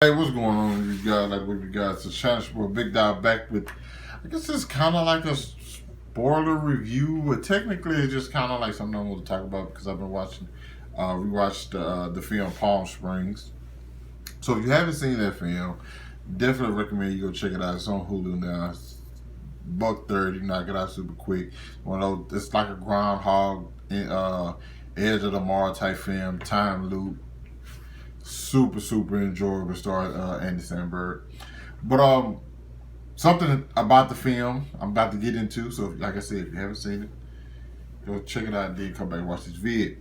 Hey, what's going on with you guys? Like with you guys, it's Chance for a big dive back with. I guess it's kind of like a spoiler review, but technically it's just kind of like something I want to talk about because I've been watching. We watched the film Palm Springs. So if you haven't seen that film, definitely recommend you go check it out. It's on Hulu now. It's $1.30. Knock it out super quick. One of those, it's like a groundhog, edge of the tomorrow type film, time loop. Super enjoyable. Starred Andy Samberg. But something about the film I'm about to get into. So like I said, if you haven't seen it, go check it out and then come back and watch this vid.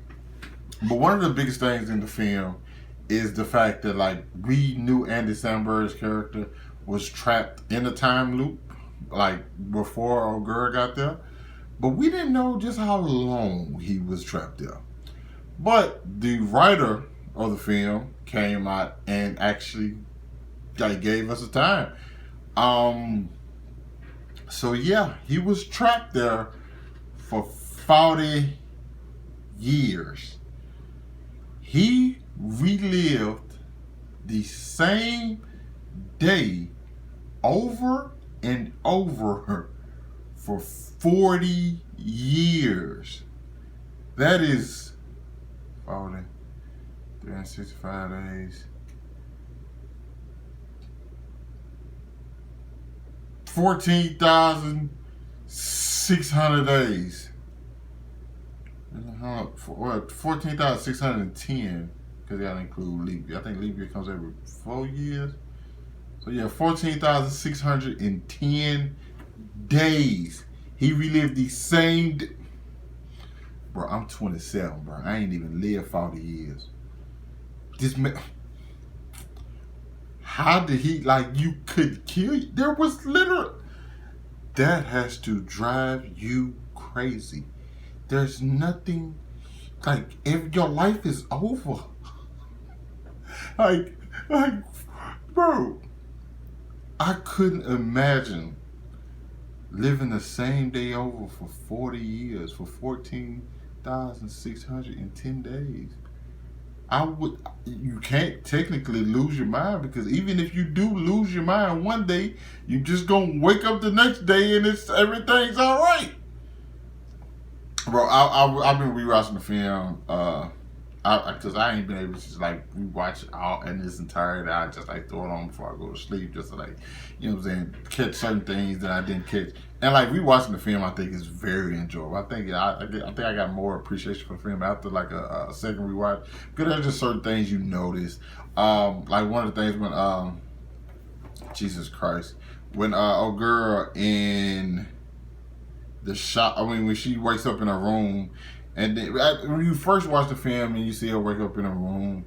But one of the biggest things in the film is the fact that like we knew Andy Samberg's character was trapped in a time loop, like before old girl got there. But we didn't know just how long he was trapped there. But the writer of the film came out and actually gave us a time. So yeah, he was trapped there for 40 years. He relived the same day over and over for 40 years. That is 40, 365 days. 14,600 days. 14,610 because you gotta include leap year. I think leap year comes every 4 years. So yeah, 14,610 days. He relived the same. Bro, I'm 27, bro. I ain't even lived 40 years. This man. How did he, like, you could kill you? There was literally. That has to drive you crazy. There's nothing, like, if your life is over. like, bro, I couldn't imagine living the same day over for 40 years, for 14,610 days. You can't technically lose your mind because even if you do lose your mind one day, you just gonna wake up the next day and everything's all right. Bro, I've been rewatching the film, because I ain't been able to just like rewatch it all in its entirety. I just like throw it on before I go to sleep, just to like, you know what I'm saying, catch certain things that I didn't catch. And like rewatching the film, I think is very enjoyable. I think I got more appreciation for the film after like a second rewatch because there's just certain things you notice. Like one of the things when Jesus Christ, when old girl in the shop. I mean, when she wakes up in her room, and then, when you first watch the film and you see her wake up in her room,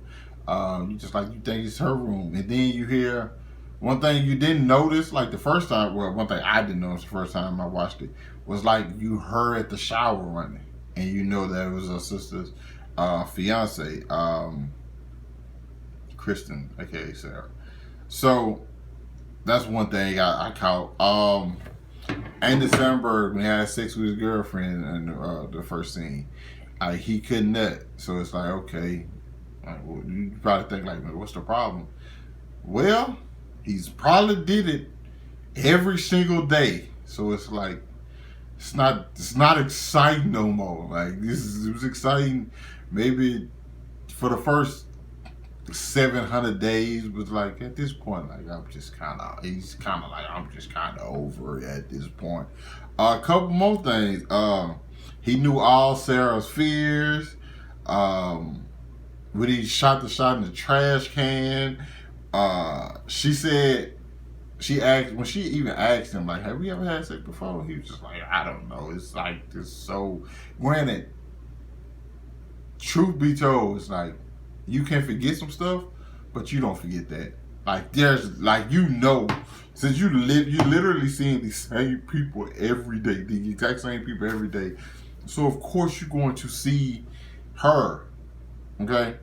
you just like you think it's her room, and then you hear one thing you didn't notice, like the first time. Well, one thing I didn't notice the first time I watched it was like you heard the shower running, and you know that it was her sister's fiance, Cristin, aka Sarah. So that's one thing I caught. Andy Samberg, when he had sex with his girlfriend in the first scene, he couldn't nut. So it's like, okay, well, you probably think like, what's the problem? Well, he's probably did it every single day. So it's like, it's not exciting no more. Like it was exciting maybe for the first 700 days, was like at this point, like he's kind of like, I'm just kind of over it at this point. A couple more things. He knew all Sarah's fears. When he shot the shot in the trash can, she said, when she even asked him, like, have we ever had sex before? He was just like, I don't know. It's like this. So granted, truth be told, it's like, you can forget some stuff, but you don't forget that. Like there's like, you know, since you literally seeing the same people every day, the exact same people every day. So of course you're going to see her, okay?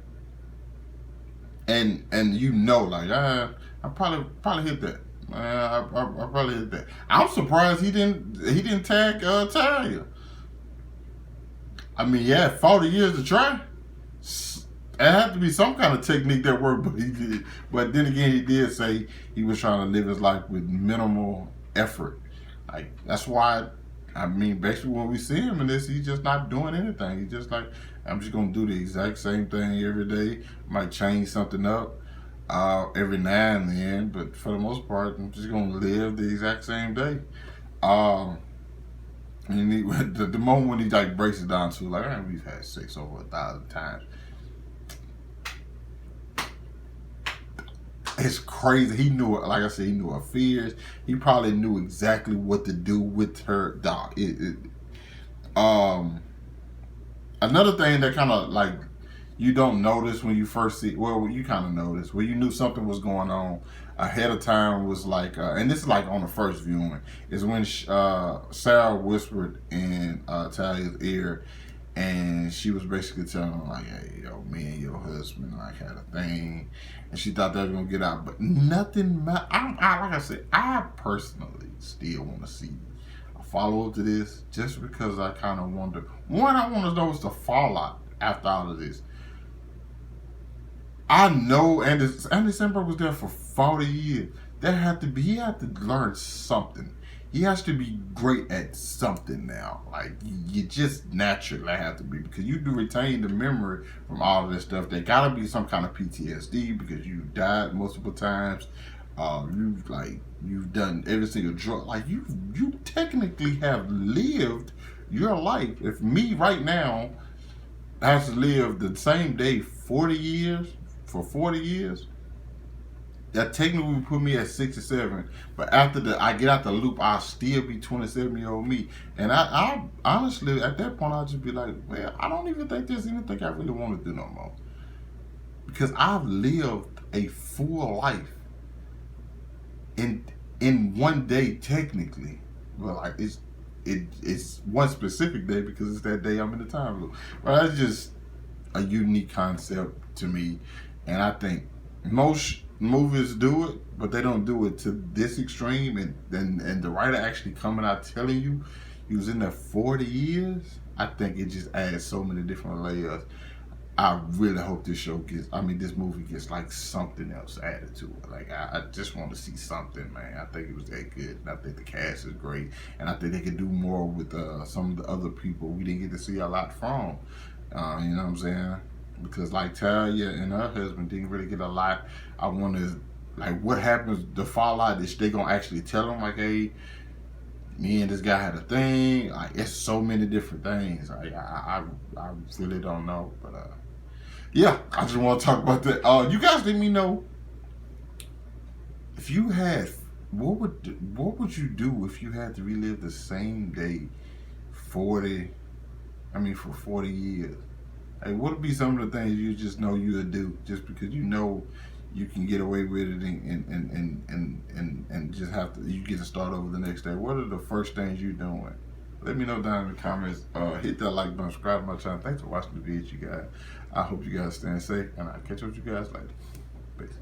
And you know, like I probably hit that. I probably hit that. I'm surprised he didn't tag Talia. I mean, yeah, 40 years to try. It had to be some kind of technique that worked, but he did. But then again, he did say he was trying to live his life with minimal effort. Like that's why, I mean, basically when we see him in this, he's just not doing anything. He's just like, I'm just gonna do the exact same thing every day. Might change something up every now and then, but for the most part, I'm just gonna live the exact same day. And the moment when he like breaks it down to like, we've had sex over 1,000 times. It's crazy. He knew, like I said, he knew her fears. He probably knew exactly what to do with her dog. Another thing that kind of like you don't notice when you first see, well, you kind of notice where you knew something was going on ahead of time was like, and this is like on the first viewing, is when Sarah whispered in Talia's ear, and she was basically telling him like, hey, yo, me and your husband like had a thing, and she thought they were gonna get out, but nothing. Like I said, I personally still want to see a follow up to this, just because I kind of wonder. One, I want to know what's the fallout after all of this. I know Andy Samberg was there for 40 years. He had to learn something. He has to be great at something now. Like, you just naturally have to be, because you do retain the memory from all of this stuff. There gotta be some kind of PTSD because you died multiple times. You've done every single drug. Like, you technically have lived your life. If me right now has to live the same day 40 years, for 40 years, that technically would put me at 67. But after I get out the loop, I'll still be 27-year-old me. And I honestly, at that point, I'll just be like, well, I don't even think there's anything I really want to do no more. Because I've lived a full life in one day, technically. Well, like it's one specific day because it's that day I'm in the time loop. But that's just a unique concept to me. And I think most movies do it, but they don't do it to this extreme. And the writer actually coming out telling you he was in there 40 years, I think it just adds so many different layers. I really hope this movie gets like something else added to it. Like I just want to see something, man. I think it was that good, and I think the cast is great, and I think they could do more with some of the other people we didn't get to see a lot from. You know what I'm saying? Because like Talia and her husband didn't really get a lot. I wonder, like, what happens, the fallout, is they gonna actually tell them like, hey, me and this guy had a thing? Like, it's so many different things. Like, I really don't know. But yeah, I just want to talk about that. You guys let me know if you had, what would you do if you had to relive the same day for 40 years? Hey, what would be some of the things you just know you would do just because you know you can get away with it and just you get to start over the next day? What are the first things you're doing? Let me know down in the comments. Hit that like button, subscribe to my channel. Thanks for watching the video, you guys. I hope you guys staying safe, and I'll catch up with you guys later. Peace.